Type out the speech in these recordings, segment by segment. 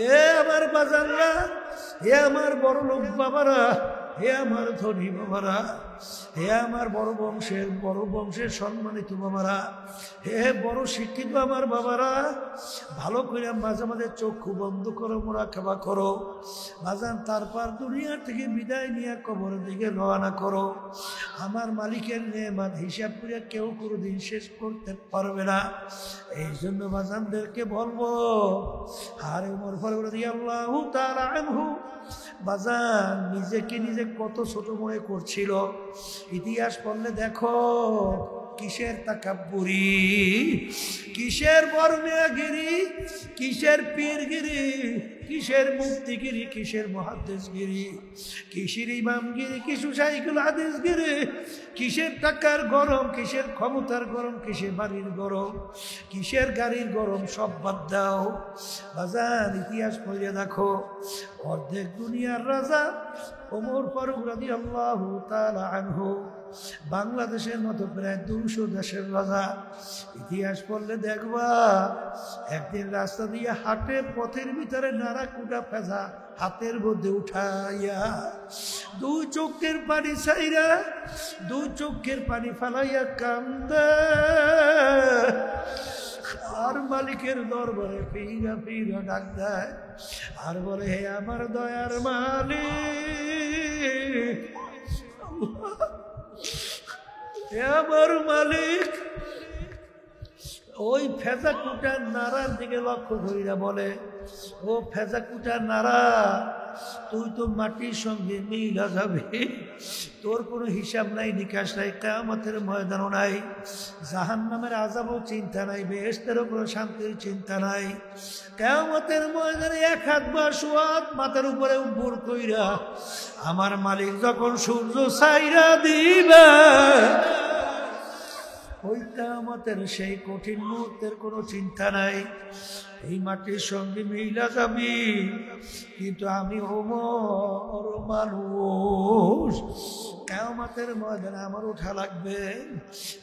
এ আমার বাজাররা, হে আমার বড় লোক বাবারা, হে আমার ধনী বাবারা, হে আমার বড় বংশের সম্মানিত বাবারা, হে বড় শিক্ষিত আমার বাবারা, ভালো করে মাঝে মাঝে চক্ষু বন্ধ করো, মুরাকাবা করো বাজান। তারপর দুনিয়া থেকে বিদায় নিয়ে কবরের দিকে রওনা করো। আমার মালিকের নেয়ামত হিসাব করে কেউ কোনোদিন শেষ করতে পারবে না। এই জন্য বাজানদেরকে বলবো, আর ওমর ফারুক রাদিয়াল্লাহু তাআলা আনহু বাজান নিজেকে নিজে কত ছোট মনে করছিল। ইতিহাস পড়লে দেখো কিসের তাকাব্বুরি, কিসের বর্মেয়াগিরি, কিসের পীরগিরি, কিসের মুফতিগিরি, কিসের মুহাদ্দিসগিরি, কিসের ইমামগিরি, কিসের শাইখুল হাদিসগিরি, কিসের টাকার গরম, কিসের ক্ষমতার গরম, কিসের বাড়ির গরম, কিসের গাড়ির গরম, সব বাদ দাও বাজান। ইতিহাস পড়ে দেখো অর্ধেক দুনিয়ার রাজা ওমর ফারুক রাদিয়াল্লাহু তাআলা আনহু, বাংলাদেশের মতো প্রায় 200 দেশের রাজা। ইতিহাস পড়লে দেখবা একদিন রাস্তা দিয়ে হাটে পথের ভিতরে নাড়া কুটা ফেজা হাতের মধ্যে উঠাইয়া দুই চোখের পানি ছাইরা, দুই চোখের পানি ফালাইয়া কান্দে আর মালিকের দরবারে ফিরা ফিরা ডাক দেয় আর বলে, হে আমার দয়ার মালিক, হে আমার মালিক। ওই ফেজা কুটার নাড়ার দিকে লক্ষ্য করিয়া বলে, ও ফেজা কুটার নাড়া, তুই তো মাটির সঙ্গে মিলা যাবে, তোর কোনো হিসাব নাই, নিকাশ নাই, কিয়ামতের ময়দানও নাই, জাহান্নামের আযাবও চিন্তা নাই, বেহেশতেরও কোনো শান্তির চিন্তা নাই। কিয়ামতের ময়দানে এক হাত বা সোয়াত মাথার উপরে উপর কইরা আমার মালিক যখন সূর্য ছাইরা দিবে, ওই কিয়ামতের সেই কঠিন মুহূর্তের কোনো চিন্তা নাই, এই মাটির সঙ্গে মিলা যাবি। কিন্তু আমি ওমর মানুষ, কিয়ামতের ময়দানে আমার ওঠা লাগবে,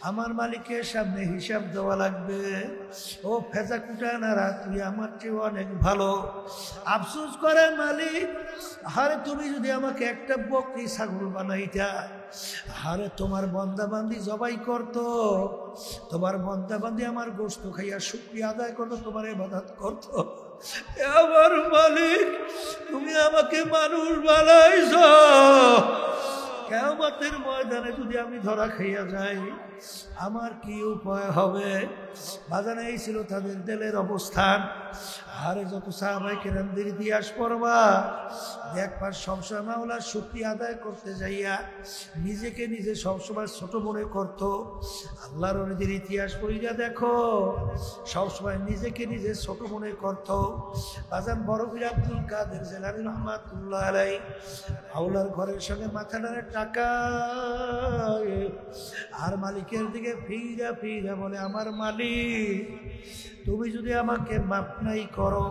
আমার মালিকের সামনে হিসাব দেওয়া লাগবে। ও ফেজা কুটা নারা, তুই আমার চেয়ে অনেক ভালো। আফসোস করে মালিক, আরে তুমি যদি আমাকে একটা বকরি ছাগল বানাইতা, আরে তোমার বন্দাবান্দি জবাই করতো, তোমার বন্দাবান্দি আমার গোশত খাইয়া শুকরিয়া আদায় করতো, তোমার ইবাদত করতো। আমার মালিক, তুমি আমাকে মানুষ বানাইছো, কিয়ামতের ময়দানে যদি আমি ধরা খাইয়া যাই আমার কি উপায় হবে? বাজানে এই ছিল তাদের দিলের অবস্থান। আরে যত সাহাবায়ে কেরামদের ইতিহাস পড়বা দেখবার সবসময় মাওলার শুকরিয়া আদায় করতে যাইয়া নিজেকে নিজে সবসময় ছোট মনে করত। আল্লাহর ওলিদের ইতিহাস পড়িয়া দেখো সবসময় নিজেকে নিজে ছোট মনে করত। বাজান বড় পীর আব্দুল কাদের জিলানী রাহমাতুল্লাহ আলাইহি আওলার ঘরের সঙ্গে মাথা নাড়ে টাকা আর মালিকের দিকে ফিরা ফিরা বলে, আমার মালিক তুমি যদি আমাকে মাফ নাই করো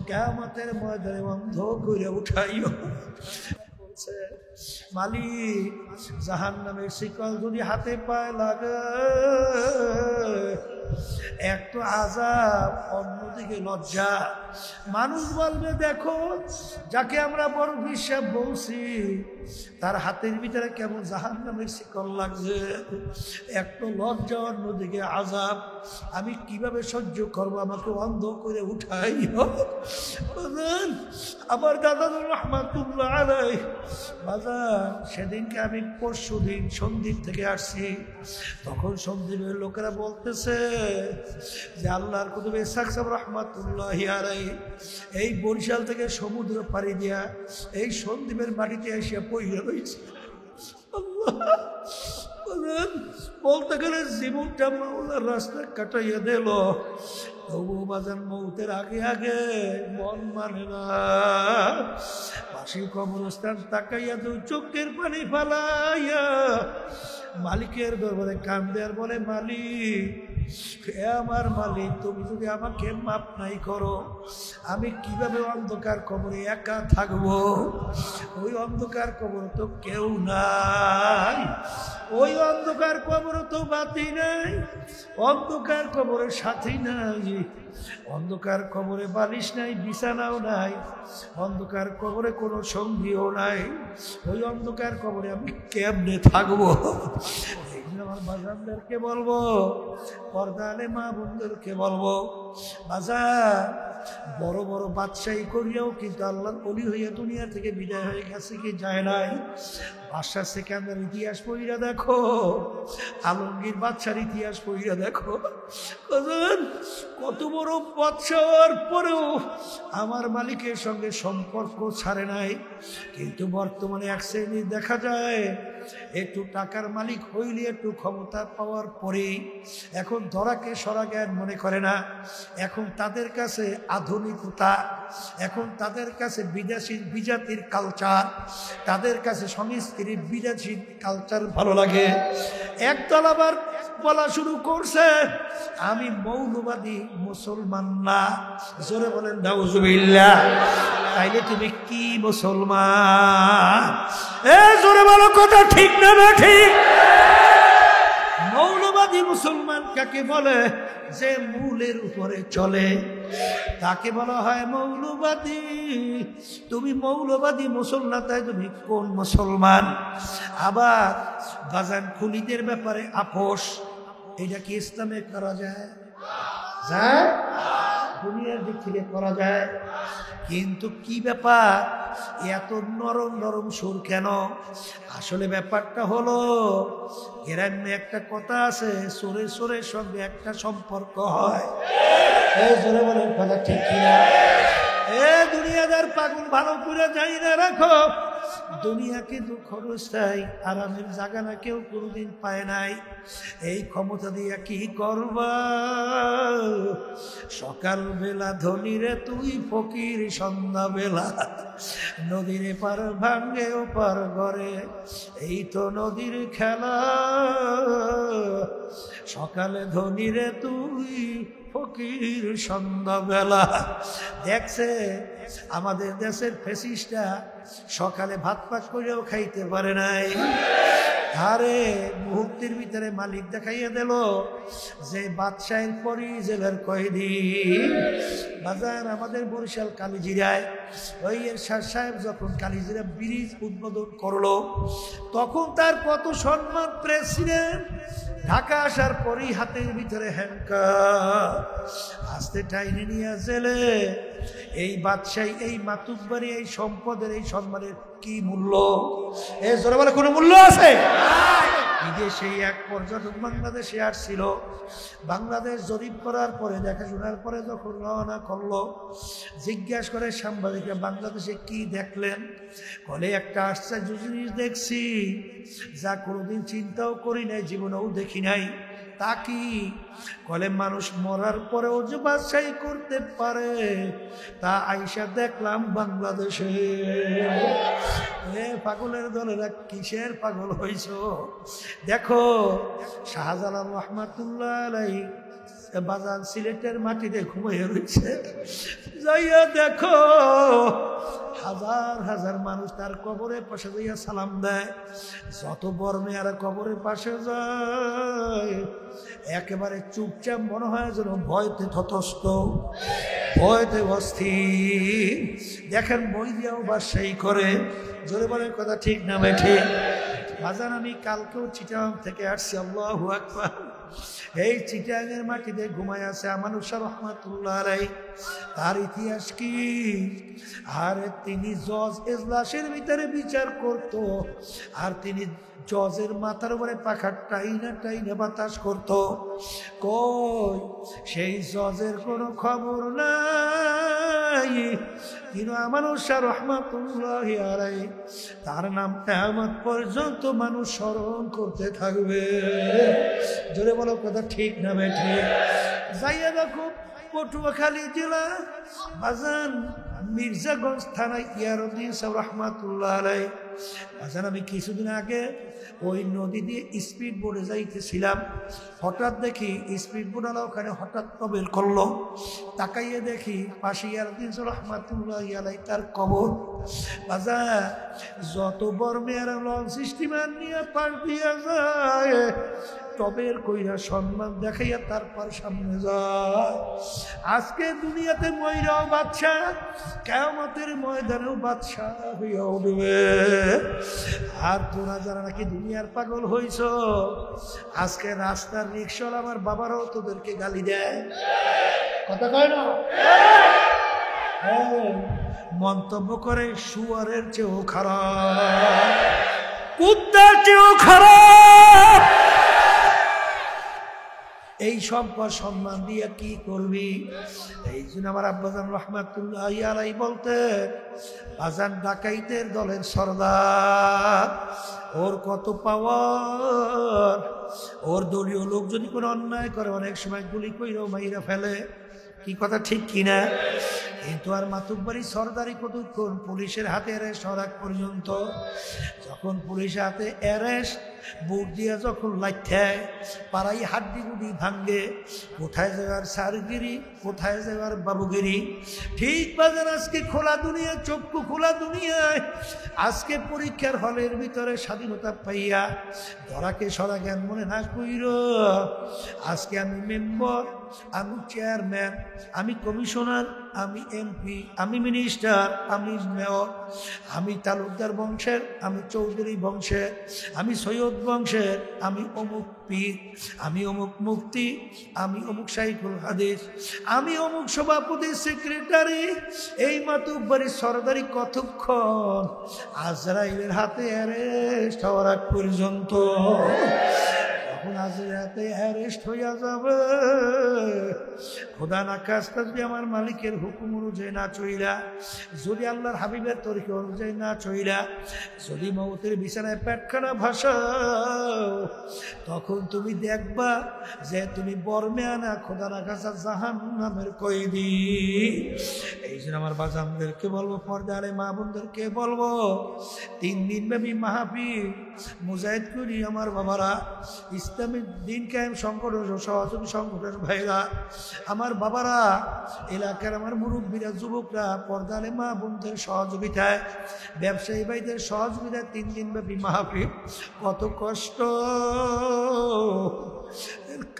কিয়ামতের ময়দানে অন্ধ করে উঠাইও। মালিক জাহান্নামের শিকল যদি হাতে পায়ে লাগে, এক তো আযাব, অন্যদিকে লজ্জা। মানুষ বলবে দেখো যাকে আমরা বড় বিশ্বাস বলছি তার হাতের ভিতরে কেমন জাহান্নামের শিকল লাগছে, এক তো লজ্জা, অন্যদিকে আযাব। আমি কিভাবে সহ্য করবো? আমাকে অন্ধ করে উঠাই। আমার দাদা রহমাতুল্লাহ আলাইহি বাজার সেদিনকে আমি পরশুদিন সন্দ্বীপ থেকে আসছি, তখন সন্দ্বীপের লোকেরা বলতেছে যে আল্লাহর কুতুব ইসহাক সাহেব রহমাতুল্লাহি আলাইহি এই বরিশাল থেকে সমুদ্র পাড়ি দিয়া এই সন্দ্বীপের মাটিতে এসে পইয়া রয়েছে। বলতে গেলে জীবনটা মাওলার রাস্তা কাটাইয়া দিল, তবু বাজান মৌতের আগে আগে মন মানে না। পাশে কবরস্থান তাকাইয়া দুই চোখের পানি ফালাইয়া মালিকের দরবারে কান্দে আর বলে, মালিক হে আমার মালিক, তুমি যদি আমাকে মাফ নাই করো, আমি কিভাবে অন্ধকার কবরে একা থাকবো? ওই অন্ধকার কবর তো কেউ নাই, ওই অন্ধকার কবর তো বাতি নাই, অন্ধকার কবরের সাথী নাই, অন্ধকার কবরে বালিশ নাই, বিছানাও নাই, অন্ধকার কবরে কোনো সঙ্গীও নাই। ওই অন্ধকার কবরে আমি কেমনে থাকবো? আমার বাজানদেরকে বলবো, পর্দালে মা বোনদেরকে বলবো, বাজার বড় বড় বাদশাহী করিয়াও কিন্তু আল্লাহর ওলি হইয়া দুনিয়া থেকে বিদায় হয়ে গেছে কি যায় নাই? বাদশাহ সেকেন্ডের ইতিহাস পড়িয়া দেখো, আলমগীর বাদশার ইতিহাস পড়িয়া দেখো, কত বড় বাদশার পরেও আমার মালিকের সঙ্গে সম্পর্ক ছাড়ে নাই। কিন্তু বর্তমানে এক শ্রেণীর দেখা যায়, একটু টাকার মালিক হইলে, একটু ক্ষমতা পাওয়ার পরেই এখন ধরাকে সরা জ্ঞান মনে করে না। এখন তাদের কাছে আধুনিকতা, এখন তাদের কাছে বিজাতির কালচার, তাদের কাছে সংস্কৃতির বিদেশি কালচার ভালো লাগে। একদল আবার বলা শুরু করছে, আমি মৌলবাদী মুসলমান না। জোরে বলেন নাউজুবিল্লাহ। তাইলে তুমি কি মুসলমান? জোরে বলো, কথা ঠিক না ঠিক? মৌলবাদী মুসলমান কাকে বলে? যে মূলের উপরে চলে, তাকে বলা হয় মৌলবাদী। তুমি মৌলবাদী মুসলমান, তাই তুমি কোন মুসলমান? আবার বাজান খুলিদের ব্যাপারে আপোষ, এটা কি ইসলামে করা যায়? যায়, দুনিয়ার দিক থেকে করা যায়। কিন্তু কি ব্যাপার, এত নরম নরম সুর কেন? আসলে ব্যাপারটা হলো, গ্রামে একটা কথা আছে, সুরের সুরের সঙ্গে একটা সম্পর্ক হয়। জোরে বলেন কথা ঠিক কিনা? দুনিয়াদার পাগল, ভালো করে যাই না রাখো, দুনিয়াকে দুঃখ রস্তাই আরামের জায়গা না কেউ কোনোদিন পায় নাই। এই ক্ষমতা দিয়া কি করবা? সকাল বেলা ধনীরে তুই ফকির, সন্ধ্যা বেলা নদীর পার ভাঙ্গে ওপার ঘরে, এই তো নদীর খেলা। সকালে ধনীরে তুই ফকির, সন্ধ্যাবেলা। দেখছে আমাদের দেশের ফেসিস্টরা সকালে ভাত পাক করেও খাইতে পারে নাই। আরে মুহূর্তের ভিতরে মালিক দেখাইয়া দিল যে বাদশাহের পরই জেলের কয়েদি। বাজার আমাদের বরিশাল কালিজিরায় ওই এরশাদ সাহেব যখন কালিজিরা ব্রিজ উদ্বোধন করলো, তখন তার কত সম্মান। প্রেসিডেন্ট ঢাকা আসার পরই হাতের ভিতরে হ্যান্ডকাপ, আস্তে টাইনে নিয়ে জেলে। এই বাদশাহী, এই মাতুব্বারি, এই সম্পদের, এই সম্মানের কি মূল্য? এ জোরে বলে কোনো মূল্য আছে? বিদেশে এক পর্যটক বাংলাদেশে আসছিল, বাংলাদেশ জরিপ করার পরে, দেখাশোনার পরে যখন রওনা করলো, জিজ্ঞাসা করে সাংবাদিকরা, বাংলাদেশে কি দেখলেন? বলে একটা আশ্চর্য জিনিস দেখছি, যা কোনোদিন চিন্তাও করি নাই, জীবনেও দেখি নাই। তা কি? বলে মানুষ মরার পরেও যে বাদশাহী করতে পারে, তা আইসা দেখলাম বাংলাদেশে। পাগলের দলেরা কিসের পাগল হইছ? দেখো শাহজালাল রহমাতুল্লাহ আলাইহি বাজার সিলেটের মাটিতে ঘুমিয়ে রয়েছে, যাইয়া দেখো হাজার হাজার মানুষ তার কবরের পাশে যাইয়া সালাম দেয়। যত বর্মে আর কবরের পাশে যায়, একেবারে চুপচাপ, মনে হয় যেন ভয়তে ততস্থ, ভয়তে অস্থির। দেখেন বই দিয়েও বাদশাহী করে। জোরে বলে কথা ঠিক না বেঠে? বাজান আমি কালকেও চিটাং থেকে আসছি, আল্লাহু আকবার। এই চিটাঙের মাটিতে ঘুমায় আছে আমানুর শাহ রহমাতুল্লাহ আলাইহি। তার ইতিহাস কি? আরে তিনি জজ এজলাসের ভিতরে বিচার করত, আর তিনি জজের মাথার উপরে পাখা টাইনা টাইনা বাতাস করত। কই সেই জজের কোনো খবর নাই। কিন্তু আমানুর শাহ রহমাতুল্লাহ আলাইহি, তার নাম কিয়ামত পর্যন্ত মানুষ স্মরণ করতে থাকবে। জোরে বলো কথা ঠিক না বেঠে? যাইয়া দেখো পটুয়াখালী জেলা বাজান মির্জাগঞ্জ থানায় ইয়ারউদ্দিন সাহেব রহমাতুল্লাহ আলাইহি বাজান আমি কিছুদিন আগে ওই নদী দিয়ে স্পিড বোটে যাইতেছিলাম, হঠাৎ দেখি স্পিড বোটওয়ালা ওখানে হঠাৎ প্রবেশ করলো। তাকাইয়ে দেখি পাশে ইয়ারদিন রহমাতুল্লাহ আলাই তার কবর। বাজান যত বড় মেয়েরা লঞ্চ স্টিমার নিয়ে পাশ দিয়ে যায়, টবের কইরা সম্মান দেখাইয়া তারপর সামনে যায়। আজকে দুনিয়াতে ময়রাও বাদশা, কিয়ামতের ময়দানেও বাদশা হইয়া উঠবে। আর তোরা যারা নাকি দুনিয়ার পাগল হইছ, আজকে রাস্তার রিক্সাওয়ালা আমার বাবারাও তোদেরকে গালি দেয়, কথা কয় না? মন্তব্য করে শুয়ারের চেয়েও খারাপ, কুত্তার চেয়েও খারাপ। এই সম্পদ সম্মান দিয়ে কি করবি? এই জন্য আমার আব্বাজান রহমাতুল্লাহ আলাই বলতে, বাজান ডাকাইতের দলের সরদার, ওর কত পাওয়ার। ওর দলীয় লোক যদি কোনো অন্যায় করে অনেক সময় গুলি কইরাও মাইরা ফেলে, কি কথা ঠিক কিনা? কিন্তু আর মাতুব্বারি সরদারি কতক্ষণ? পুলিশের হাতে অ্যারেস্ট হওয়ার পর্যন্ত। যখন পুলিশের হাতে অ্যারেস্ট, বুট দিয়ে যখন লাইঠায় পাড়াই হাড্ডি গুডি ভাঙ্গে, কোথায় যাওয়ার সারগিরি, কোথায় যাওয়ার বাবুগিরি। ঠিক বাজার আজকে খোলা দুনিয়া, চক্ষু খোলা দুনিয়ায় আজকে পরীক্ষার হলের ভিতরে স্বাধীনতা পাইয়া ধরাকে সরা জ্ঞান মনে না কইর। আজকে আমি মেম্বার, আমি চেয়ারম্যান, আমি কমিশনার, আমি এমপি, আমি মিনিস্টার, আমি মেয়র, আমি তালুকদার বংশের, আমি চৌধুরী বংশের, আমি সৈয়দ বংশের, আমি অমুক পীর, আমি অমুক মুফতি, আমি অমুক শাইখুল হাদিস, আমি অমুক সভাপতি, সেক্রেটারি। এই মাতুব্বারি সরদারি কতক্ষণ? আজরাইলের হাতে অ্যারেস্ট হওয়ার আগ পর্যন্ত। যখন আজরাতে অ্যারেস্ট হইয়া যাবে, খোদা না খাস্তা যদি আমার মালিকের হুকুম অনুযায়ী না চইলা, যদি আল্লাহর হাবিবের তরিকা অনুযায়ী না চইলা, যদি মৌতের বিছানায় পেটখানা ভাসাও, তখন তুমি দেখবা যে তুমি বর্মে আনা খোদা না খাস্তা জাহান্নামের কয়েদি। এই জন্য আমার বাজানদেরকে বলবো, পর্দারে মা বোনদেরকে বলবো, 3 দিন ব্যাপী মাহফিল মুজাহিদ করি আমার বাবারা, ইসলামী দিন কায়েম সংগঠন সহযোগী সংগঠনের ভাইরা, আমার বাবারা, এলাকার আমার মুরব্বীরা, যুবকরা, পর্দারে মা বোনদের সহযোগিতায়, ব্যবসায়ী ভাইদের সহযোগিতায় 3 দিন ব্যাপী মাহফিল। কত কষ্ট,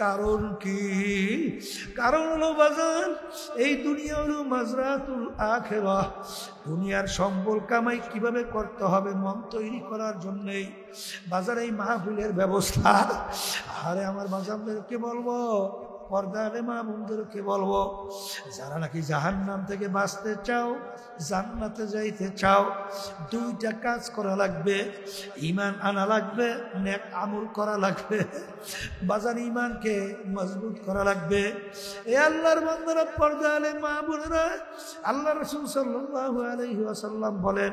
কারণ কি? কারণ হলো বাজান, এই দুনিয়া হলো মাজরাতুল আখিরাহ। দুনিয়ার সম্বল কামাই কিভাবে করতে হবে মন তৈরি করার জন্যই বাজার এই মাহফিলের ব্যবস্থা। আরে আমার বাজারদেরকে বলবো, পর্দারে মা বোনদেরকে বলবো, যারা নাকি জাহান্নাম থেকে বাঁচতে চাও, জান্নাতে যাইতে চাও, 2টা কাজ করা লাগবে। ঈমান আনা লাগবে, নেক আমল করা লাগবে। বাজার ঈমানকে মজবুত করা লাগবে। এ আল্লাহর বান্দারা, পর্দারে মা বোনেরা, আল্লাহ রাসূল সাল্লাল্লাহু আলাইহি ওয়াসাল্লাম বলেন,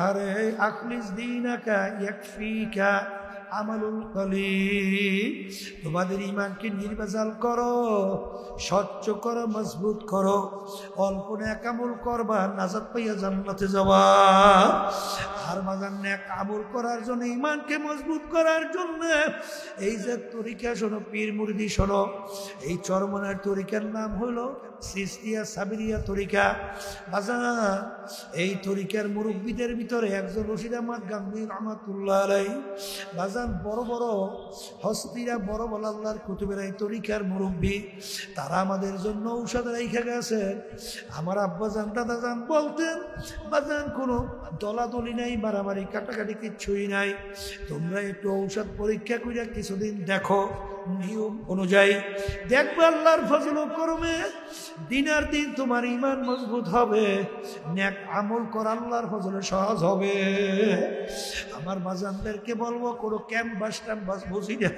আরে আখলিস দীনাকা ইয়াকফিকা আমালুল কলিল। তোমাদের ঈমানকে নির্বাচাল করো, স্বচ্ছ করো, মজবুত করো। অল্প নেক আমল করবা, নাজাত পাইয়া জান্নাতে যাবা। আর বাজার নেক আমল করার জন্য, ঈমানকে মজবুত করার জন্য এই যে তরিকা শোনো, পীর মুরিদি শোনো, এই চরমনের তরিকার নাম হলো সিস্তিয়া সাবিরিয়া তরিকা। বাজার এই তরিকার মুরব্বীদের ভিতরে একজন রশিদ আহমদ গাঙ্গুহি রহমাতুল্লাহ আলাইহি। বাজান বড় বড় হস্তিরা, বড় বড় আল্লাহর কুতুবের এই তরিকার মুরব্বী, তারা আমাদের জন্য ঔষধ রেখে গেছেন। আমার আব্বাজান দাদাজান বলতেন, বাজান কোনো দলাদলি নাই, মারামারি কাটাকাটি কিচ্ছুই নাই। তোমরা একটু ঔষধ পরীক্ষা করে কিছুদিন দেখো, নিয়ম অনুযায়ী দেখবে আল্লাহর ফজল ও করমে দিনের দিন তোমার ঈমান মজবুত হবে, নেক আমল করা আল্লাহর ফজলে সহজ হবে। আমার বাজানদেরকে বলবো, কোনো ক্যাম্পাস ট্যাম্পাস বুঝি না,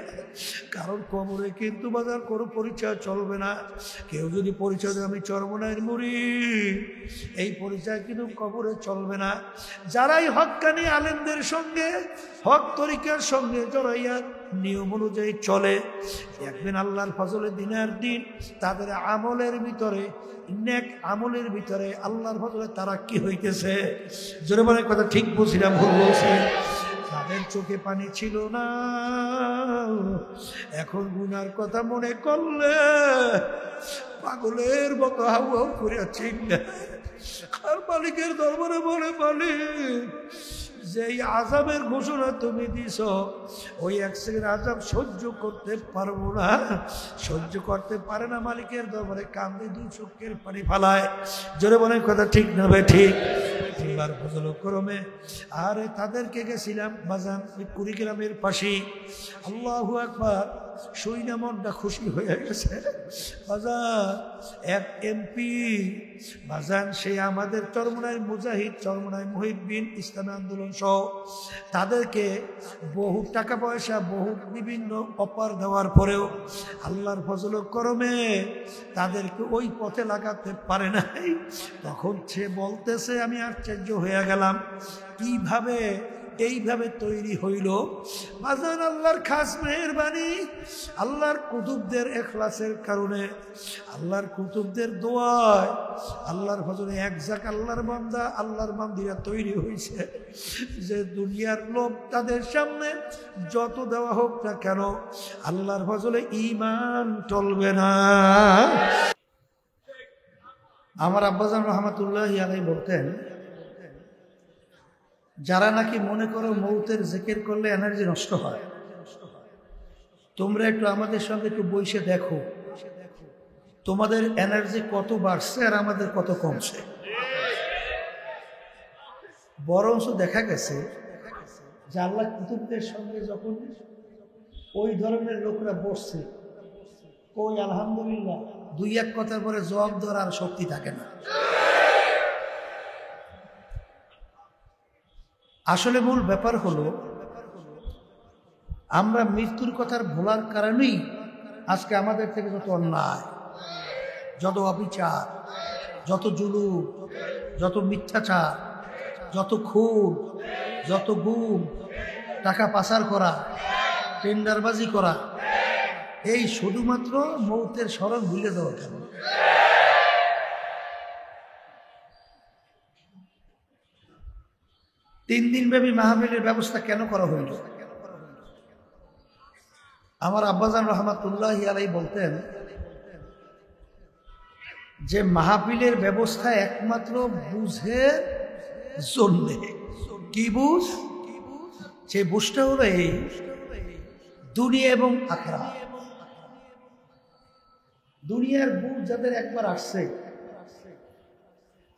কারণ কবরে কিন্তু বাজার কোনো পরিচয় চলবে না। কেউ যদি পরিচয় দেয় আমি চরমনাইয়ের মুরিদ, এই পরিচয় কিন্তু কবরে চলবে না। যারাই হক্কানি আলেমদের সঙ্গে, হক তরিকার সঙ্গে জড়াইয়া নিয়ম অনুযায়ী চলে, দেখবেন আল্লাহর ফজলে দিনের দিন তাদের আমলের ভিতরে, নেক আমলের ভিতরে আল্লাহর ফজলে তারা কি হইতেছে। জোরে বলে কথা ঠিক বুঝিলাম ভুল বলছি? তাদের চোখে পানি ছিল না, এখন গুনার কথা মনে করলে পাগলের মতো হাউ হাউ করে চিল্লা আর মালিকের দরবারে বলে, মালিক যেই আযাবের ঘোষণা তুমি দিছ ওই এক সেকেন্ড আযাব সহ্য করতে পারবো না, সহ্য করতে পারে না। মালিকের দরবারে কান্দে, দুই চোখের পানি ফালায়। জোরে বলেন কথা ঠিক না ভাই? ঠিক। আল্লাহর ফজল করমে আরে তাদেরকে গেছিলাম বাজান ওই কুড়িগ্রামের পাশে। আল্লাহু আকবার, শুইনা মনটা খুশি হয়ে গেছে বাজান। এক এমপি বাজান, সে আমাদের চরমনায় মুজাহিদ, চরমনায় মুহিব্বিন ইসলামী আন্দোলন সহ তাদেরকে বহু টাকা পয়সা, বহু বিভিন্ন অফার দেওয়ার পরেও আল্লাহর ফজল করমে তাদেরকে ওই পথে লাগাতে পারে নাই। তখন সে বলতেছে, আমি আশ্চর্য হয়ে গেলাম কিভাবে এইভাবে তৈরি হইল। বাজান আল্লাহর খাস মেহেরবানি, আল্লাহর কুতুবদের এখলাসের কারণে, আল্লাহর কুতুবদের দোয়ায় আল্লাহর ফজলে এক জাক আল্লাহর বান্দা, আল্লাহর বান্দিরা তৈরি হয়েছে যে দুনিয়ার লোভ তাদের সামনে যত দেওয়া হোক না কেন আল্লাহর ফজলে ঈমান টলবে না। আমার আব্বাজান রহমাতুল্লাহি আলাইহি বলতেন, যারা নাকি মনে করো মৌতের জিকির করলে এনার্জি নষ্ট হয়, তোমরা একটু আমাদের সঙ্গে একটু বসে দেখো তোমাদের এনার্জি কত বাড়ছে আর আমাদের কত কমছে। বরঞ্চ দেখা গেছে যে আল্লাহ কুতুবদের সঙ্গে যখন ওই ধরনের লোকরা বসছে, কই আলহামদুলিল্লাহ দুই এক কথার পরে জবাব দেওয়ার আর শক্তি থাকে না। আসলে মূল ব্যাপার হলো আমরা মৃত্যুর কথার ভোলার কারণেই আজকে আমাদের থেকে যত অন্যায়, যত অবিচার, যত জুলুম, যত মিথ্যাচার, যত খুন, যত গুম, টাকা পাচার করা, টেন্ডারবাজি করা, এই শুধুমাত্র মৌতের স্মরণ ভুলে দেওয়ার কারণে। তিন দিন ব্যাপী মাহফিলের ব্যবস্থা কেন করা হইল? আমার আব্বাজান রহমাতুল্লাহি আলাইহি বলতেন যে মাহফিলের ব্যবস্থা একমাত্র বুঝে জন্যে। কি বুঝ? যে বুঝটা হলো এই দুনিয়া এবং আখিরাত। দুনিয়ার বুঝ যাদের একবার আসছে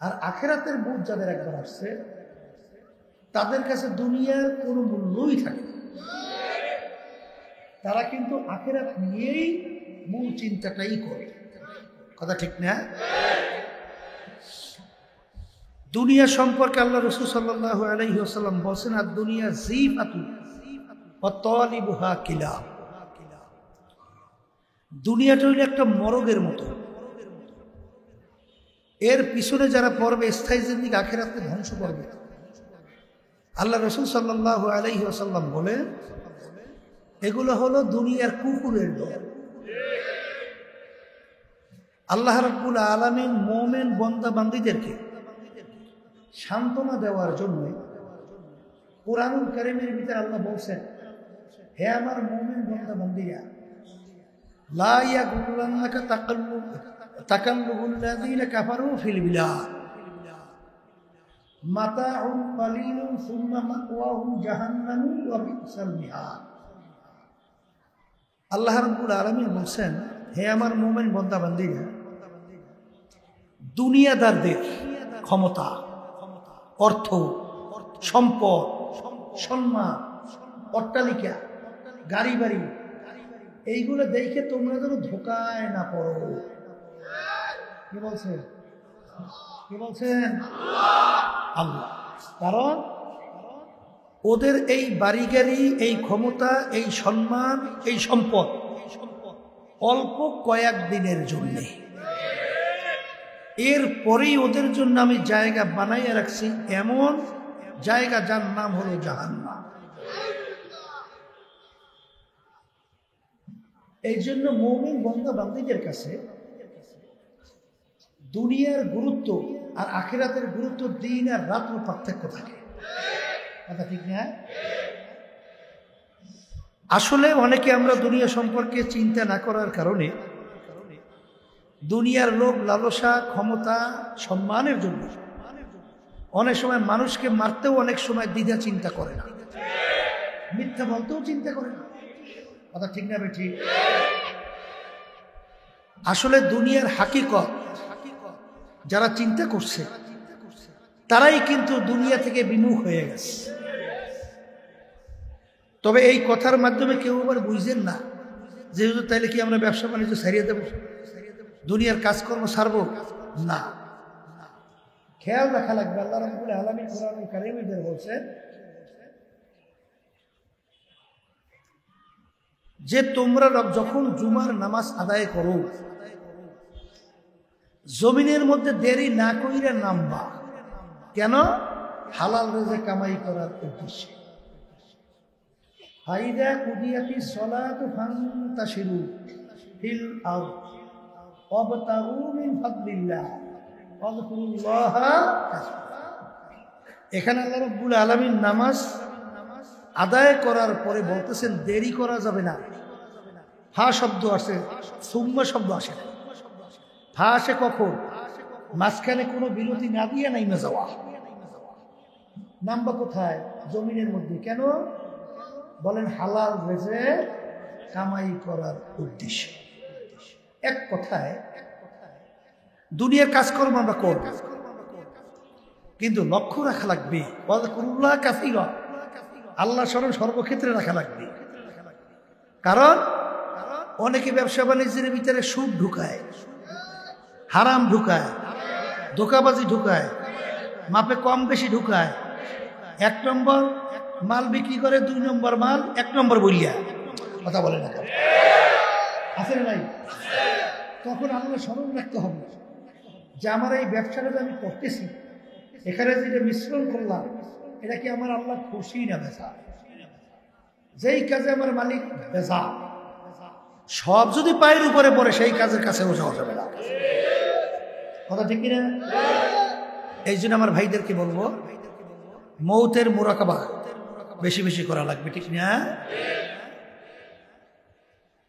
আর আখিরাতের বুঝ যাদের একবার আসছে তাদের কাছে দুনিয়ার কোনো মূল্যই থাকে না। তারা কিন্তু আখিরাত নিয়েই মূল চিন্তাটাই করে। কথা ঠিক না? দুনিয়া সম্পর্কে আল্লাহ রাসূল সাল্লাল্লাহু আলাইহি ওয়াসাল্লাম বলেন, আর দুনিয়া জিফাতুন ওয়া তালিবুহা কিলাব। দুনিয়াটা হলো একটা মরগের মতো, এর পিছনে যারা পড়বে স্থায়ী জিন্দেগি আখিরাতকে ধ্বংস করবে। আল্লাহ রাসূল সাল্লাল্লাহু আলাইহি ওয়াসাল্লাম বলেন, এগুলো হলো দুনিয়ার কুকুরের দল। আল্লাহ রাব্বুল আলামিন মুমিন বান্দা বান্দীদেরকে সান্ত্বনা দেওয়ার জন্য কুরআনুল কারীমের ভিতরে আল্লাহ বলছেন, হে আমার মুমিন বান্দা বান্দীরা, লা ইয়াগুররান্নাকা তাকাল্লুবুল লাযীনা কাফারু ফিল বিলাদ মাতাউন কালীলুন সুম্মা মাওয়াহুম জাহান্নামু ওয়া বিসাল মিহাদ। আল্লাহ রাব্বুল আলামিন বলছেন, হে আমার মুমিন বান্দা বান্দীরা, দুনিয়াদারদের ক্ষমতা, অর্থ, সম্পদ, সম্মান, অট্টালিকা, গাড়ি বাড়ি, এইগুলো দেখে তোমরা যেন ধোকায় না পড়ো। কি বলছেন? কি বলছেন? আল্লাহ। কারণ ওদের এই বাড়ি গাড়ি, এই ক্ষমতা, এই সম্মান, এই সম্পদ অল্প কয়েক দিনের জন্যে। এরপরেই ওদের জন্য আমি জায়গা বানাইয়া রাখছি, এমন জায়গা যার নাম হলো জাহান্নাম। এই জন্য মুমিন বান্দা বান্দীদের কাছে দুনিয়ার গুরুত্ব আর আখিরাতের গুরুত্ব দিন আর রাত্র পার্থক্য থাকে। কথা ঠিক না? আসলে অনেকে আমরা দুনিয়া সম্পর্কে চিন্তা না করার কারণে দুনিয়ার লোভ লালসা ক্ষমতা সম্মানের জন্য অনেক সময় মানুষকে মারতেও অনেক সময় দ্বিধা চিন্তা করে না, মিথ্যা বলতেও চিন্তা করে না। কথা ঠিক না বেঠি? আসলে দুনিয়ার হাকিকত যারা চিন্তা করছে তারাই কিন্তু দুনিয়া থেকে বিমুখ হয়ে গেছে। তবে এই কথার মাধ্যমে কেউ আবার বুঝছেন না যেহেতু তাইলে কি আমরা ব্যবসা বাণিজ্য ছাড়িয়ে দেব, দুনিয়ার কাজকর্ম ছাড়বো না। খেয়াল রাখা লাগবে। আল্লাহ রাব্বুল আলামিন কোরআনুল কারীমে বলছেন যে তোমরা যখন জুমার নামাজ আদায় করো জমিনের মধ্যে দেরি না কইরা নামবা। কেন? হালাল রিজিক কামাই করার উদ্দেশ্যে। ফাইদা কুদিয়াতিস সালাতু ফান্তাশিরু ফিল আরদ ওয়াবতাগু মিন ফাদলিল্লাহ ওয়াযকুরুল্লাহা কাসীরা। এখানে আল্লাহ রাব্বুল আলামিন নামাজ আদায় করার পরে বলতেছেন দেরি করা যাবে না। ফা শব্দ আসে, সুম্মা শব্দ আসে। ফা আসে কখন? মাঝখানে কোনো বিরতি না দিয়ে নাইমে যাওয়া। নামবা কোথায়? জমিনের মধ্যে। কেন? বলেন হালাল রিজিক কামাই করার উদ্দেশ্যে। এক কথায় দুনিয়ার কাজকর্ম আমরা করব, কিন্তু লক্ষ্য রাখা লাগবে ওয়াযকুরুল্লাহ কাসীরা, আল্লাহ স্মরণ সর্বক্ষেত্রে রাখা লাগবে। কারণ অনেকে ব্যবসা বাণিজ্যের ভিতরে সুদ ঢুকায়, হারাম ঢুকায়, ধোঁকাবাজি ঢুকায়, মাপে কম বেশি ঢুকায়। 1 নম্বর মাল বিক্রি করে 2 নম্বর মাল 1 নম্বর বলিয়া কথা বলে না। আছে না নাই? তখন আল্লাহ স্মরণ রাখতে হবে যে আমার এই ব্যবসাটা যে আমি করতেছি এখানে যেটা মিশ্রণ করলাম এটা কি আমার আল্লাহ খুশি না বেজা? যেই কাজে আমার মালিক বেজা সব যদি পায়ের উপরে পড়ে সেই কাজের কাছেও যাওয়া যাবে না। কথা ঠিক কিনা? এই জন্য আমার ভাইদেরকে বলবো মৌতের মুরাকাবা বেশি বেশি করা লাগবে। ঠিক না?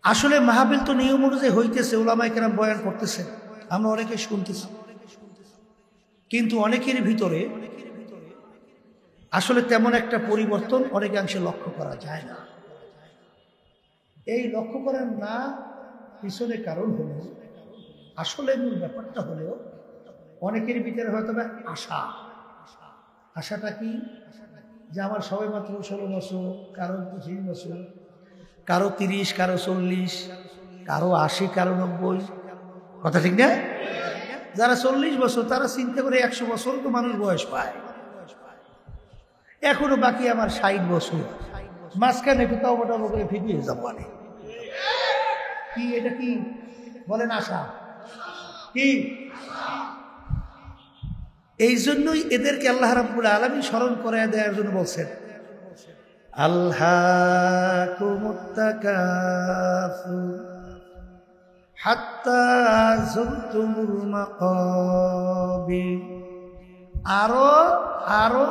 আসলে মাহফিল তো নিয়ম অনুযায়ী হইতেছে, উলামায়ে কেরাম বয়ান করতেছে, আমরা অনেকে শুনতেছি, কিন্তু অনেকের ভিতরে আসলে তেমন একটা পরিবর্তন অনেকাংশে লক্ষ্য করা যায় না। এই লক্ষ্য করার না পিছনে কারণ হলো আসলে মূল ব্যাপারটা হলেও অনেকের ভিতরে হয়তো আশা। আশাটা কি? যে আমার সবে মাত্র 16 বছর, কারো 25 বছর, কারো 30, কারো 40, কারো 80, কারো 90। কথা ঠিক না? যারা 40 বছর তারা চিন্তা করে 100 বছর তো মানুষ বয়স পায়, এখনো বাকি আমার 60 বছর, মাঝখানে একটু তাও মোটামো করে ফিরিয়ে যাবো। কি এটা কি বলেন? আশা কি? এই জন্যই এদেরকে আল্লাহ রাব্বুল আলামিন স্মরণ করায় দেওয়ার জন্য বলছেন আলহাকুমুত তাকাসুর হাত্তা যুরতুমুল মাকাবির। আরো আরো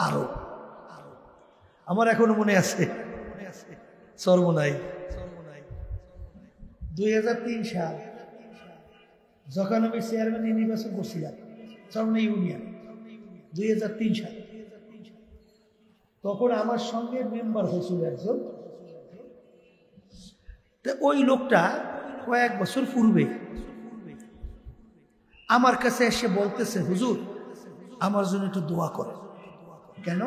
আরো। আমার এখনো মনে আছে সর্বনাই 2003 সাল যখন আমি চেয়ারম্যান নির্বাচন করছিলাম চরমনাই ইউনিয়ন 2003 সাল, তখন আমার সঙ্গে মেম্বার হয়েছিল একজন। তো ওই লোকটা কয়েক বছর পূর্বে আমার কাছে এসে বলতেছে, হুজুর আমার জন্য একটু দোয়া করে। কেন?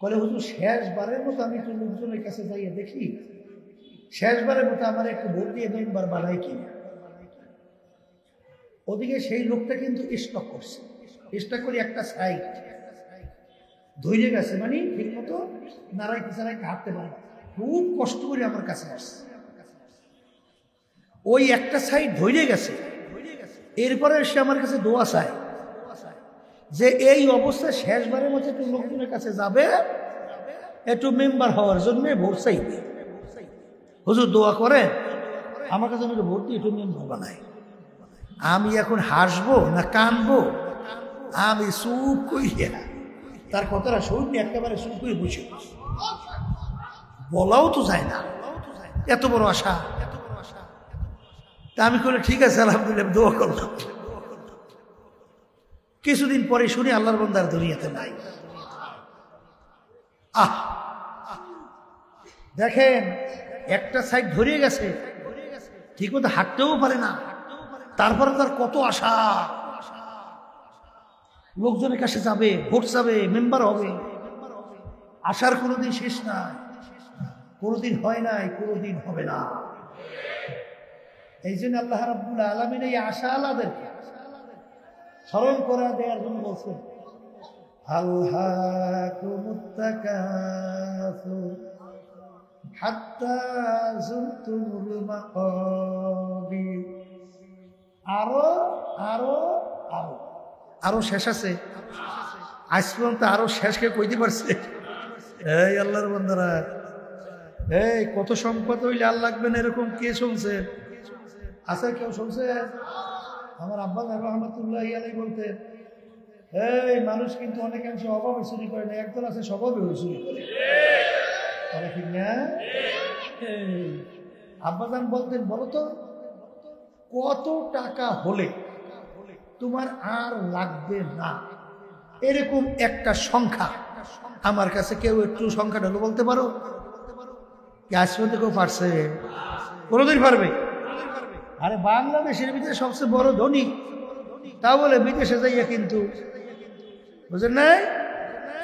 বলে হুজুর শেষবারের মতো আমি একটু লোকজনের কাছে যাইয়ে দেখি শেষবারের মতো আমার একটু ভোট দিয়ে মেম্বার বানাই কিনা। ওদিকে সেই লোকটা কিন্তু স্টক করছে, স্টক করে একটা সাইড ধরে গেছে, মানে ঠিক মতো নাড়াইতে চাড়াইতে হাঁটতে পারে, খুব কষ্ট করে আমার কাছে আসছে। ওই একটা সাইড ধরে গেছে, এরপরে সে আমার কাছে দোয়া চায় যে এই অবস্থায় শেষবারের মধ্যে একটু লোকজনের কাছে যাবে একটু মেম্বার হওয়ার জন্য ভোট চাইবে। হুজুর দোয়া করেন আমার কাছে আমাকে ভর্তি একটু মেম্বার বানায়। আমি এখন হাসবো না কানবো? আমি চুপ করিয়া তার কথাটা শুনি, একেবারে চুপ করে বসে, বলাও তো যায় না, এত বড় আশা। তা আমি বলে ঠিক আছে আলহামদুলিল্লাহ দোয়া করলাম। কিছুদিন পরে শুনি আল্লাহর বান্দার দুনিয়াতে নাই। দেখেন একটা সাইড ধরিয়ে গেছে, ঠিক মতো হাঁটতেও পারে না, তারপরে তার কত আশা, লোকজনের কাছে যাবে, ভোট যাবে, মেম্বার হবে, আশার কোনোদিন শেষ নাই, কোনোদিন হয় নাই, কোনোদিন হবে না। এই জন্য আল্লাহ রাব্বুল আলামিন এই আশা আলাদেরকে স্মরণ করা দেওয়ার জন্য বলছেন আল্লাহুমুত তাকাসুর হাত্তা যুরতুমুল মাকাবির। আরো আরো আরো আরো শেষ আছে, আজ পর্যন্ত আরো শেষকে কইতে পারছে? এই আল্লাহর বান্দারা, এই কত সম্পদ হইলে আর লাগবে না এরকম কে শুনছে? আছে কেউ শুনছে? আমার আব্বা রহমতুল্লাহ আলাইহি বলতেন, এই মানুষ কিন্তু অনেকাংশে অভাবে চুরি করে না, একদল আছে স্বভাবে চুরি করে, ঠিক না? আব্বাজান বলতেন, বলো তো কত টাকা হলে তোমার আর লাগবে না, এরকম একটা সংখ্যা আমার কাছে কেউ একটু সংখ্যাটা বলতে পারো? আজ পর্যন্ত কেউ পারছে? কোনোদিন পারবে? আরে বাংলাদেশের ভিতরে সবচেয়ে বড় ধনী, তা বলে বিদেশে যাইয়া কিন্তু বুঝেন নাই,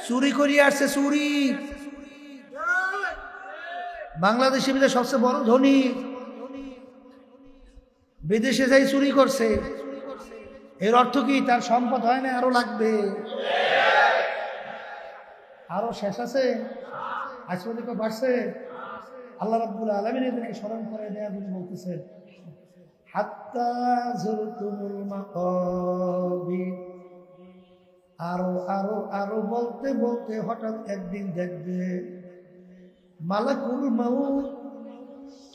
চুরি করিয়া আসছে, চুরি। বাংলাদেশের ভিতরে সবচেয়ে বড় ধনী বিদেশে যাই চুরি করছে, এর অর্থ কি তার সম্পদ হয় না, আরো লাগবে, আরো শেষ আছে? আজ পর্যন্ত কেউ পারছে? আল্লাহ রাব্বুল আলামিন এদেরকে স্মরণ করে দেয়া জন্য বলতেছেন হাত্তা যুরতুমুল মাকাবির। আরো আরো আরো বলতে বলতে হঠাৎ একদিন দেখবে মালাকুল মাউত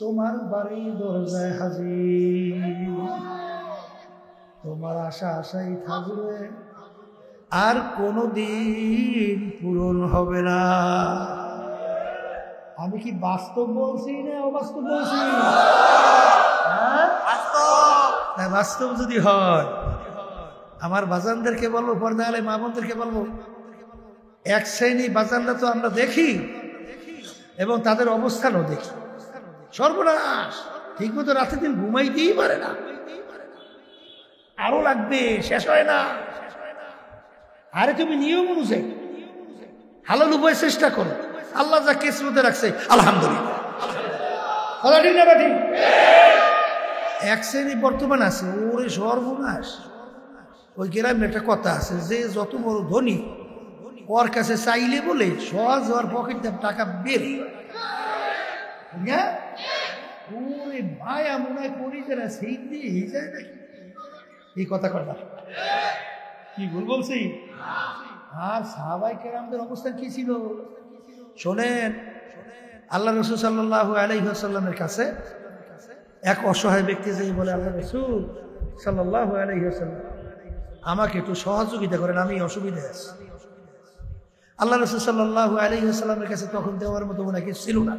তোমার বাড়ি দরজায় হাজির, তোমার আশা আশাই থাকবে, আর কোনোদিন পূরণ হবে না। আমি কি বাস্তব বলছি না অবাস্তব বলছি? বাস্তব যদি হয় আমার বাজানদেরকে বলবো, পর্দা আলে মা বোনদেরকে বলবো, এক শ্রেণী বাজানরা তো আমরা দেখি এবং তাদের অবস্থানও দেখি, সর্বনাশ, ঠিক মতো রাতে দিন ঘুমাইতেই পারে না, আরো লাগবে, শেষ হয় না। আরে তুমি নিয়ম অনুযায়ী হালাল উপায় চেষ্টা করো, আল্লাহ যা কিসমতে রাখছে আলহামদুলিল্লাহ। এক শ্রেণী বর্তমান আছে, ওরে সর্বনাশ। ওই গ্রামে একটা কথা আছে, যে যত বড় ধনী ওর কাছে চাইলে বলে সহজ ওর পকেট টাকা বের, ওরে ভাই মনে হয় করি যারা সেই দিয়ে যায় নাকি, এই কথা কথা কি ভুল বলছি? আর সাহাবায়ে কেরামদের অবস্থা কি ছিল শোনেন। আল্লাহ রাসূল সাল্লাল্লাহু আলাইহি ওয়াসাল্লামের কাছে এক অসহায় ব্যক্তি যেই বলে, আল্লাহ রাসূল সাল্লাল্লাহু আলাইহি ওয়াসাল্লাম আমাকে একটু সহযোগিতা করেন, আমি অসুবিধায় আছি। আল্লাহ রাসূল সাল্লাল্লাহু আলাইহি ওয়াসাল্লামের কাছে তখন দেওয়ার মতো মনে কিছু ছিল না।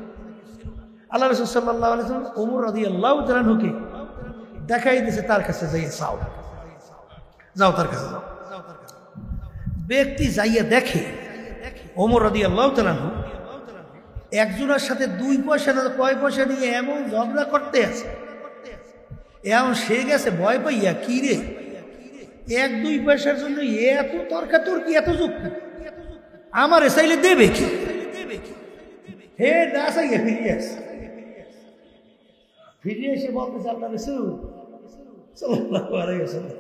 আল্লাহ রাসূল সাল্লাল্লাহু আলাইহি ওয়াসাল্লাম ওমর রাদিয়াল্লাহু তাআলা আনহুকে দেখাই দিয়েছে, তার কাছে যাইয়া চাও, যাও তার কাছে যাও। ব্যক্তি যাইয়া দেখে ওমর রাদিয়াল্লাহু তাআলা আনহু একজনের সাথে 2 পয়সা না কয় পয়সা নিয়ে এমন ঝগড়া করতে আছে, এমন সে গেছে ভয় পাইয়া, কি রে 1-2 পয়সার জন্য এত তর্কাতর্কি, এত যুক্তি, আমার চাইলে দেবে কি? হে না চাইয়া ফিরিয়ে আসে, ফিরিয়ে এসে বলতেছে আল্লাহ রাসূল সাল্লাল্লাহু আলাইহি ওয়াসাল্লাম,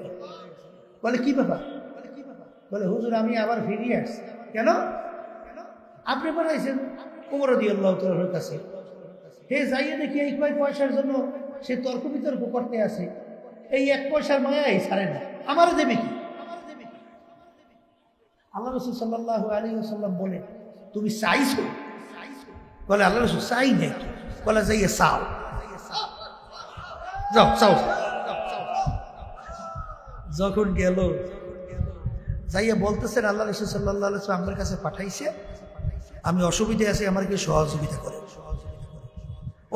বলে কি ব্যাপার? বলে হুজুর আমি আবার ফিরিয়ে আসছি। কেন? আপনি বানাইছেন ওমর রাদিয়াল্লাহু তাআলার কাছে, হে যাইয়ে দেখি এই কয় পয়সার জন্য সে তর্ক বিতর্ক করতে আসে, এই 1 পয়সার মায়াই ছাড়ে না, আমারও দেবে কি? আল্লাহ রাসূল সাল্লাল্লাহু আলাইহি ওয়াসাল্লাম বলে, তুমি চাইছো? বলে আল্লাহ রাসূল চাই নাই। বলে যাইয়ে চাও, যাও চাও। যখন গেল যাইয়া বলতেছেন আল্লাহ রাসূল সাল্লাল্লাহু আলাইহি ওয়াসাল্লাম আমার কাছে পাঠাইছে, আমি অসুবিধে আছি, আমার কি সহযোগিতা করে।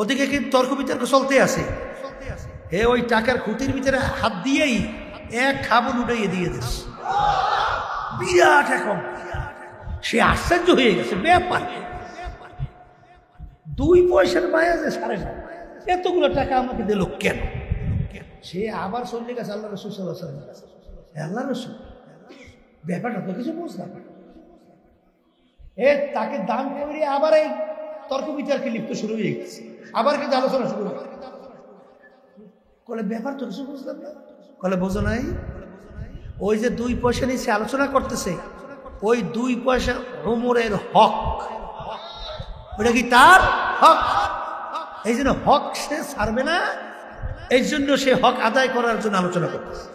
ওদিকে কি তর্ক বিতর্ক চলতে আছে, হে ওই টাকার খুঁটির ভিতরে হাত দিয়েই এক খাবল উঠাইয়ে দিয়ে দিস, বিরাট এখন সে আশ্চর্য হয়ে গেছে। ব্যাপার 2 পয়সার মায়া যে সারে না, এতগুলো টাকা আমাকে দিল কেন? সে আবার চলে গেছে আল্লাহ রাসূল সাল্লাল্লাহু আলাইহি ওয়াসাল্লামের কাছে। আল্লাহ রাসূল, ব্যাপারটা তো কিছু বুঝলাম না। তাকে দান করে আবার এই তর্ক বিতর্কে লিপ্ত শুরু হয়ে গেছে, আবার কিন্তু আলোচনা শুরু হয়ে গেছে। বলে ব্যাপার তো কিছু বুঝলাম না। বলে বোঝো নাই, ওই যে 2 পয়সা নিয়ে সে আলোচনা করতেছে, ওই 2 পয়সা ওমরের হক, ওটা কি তার হক, এই জন্য হক সে ছাড়বে না, এই জন্য সে হক আদায় করার জন্য আলোচনা করতেছে।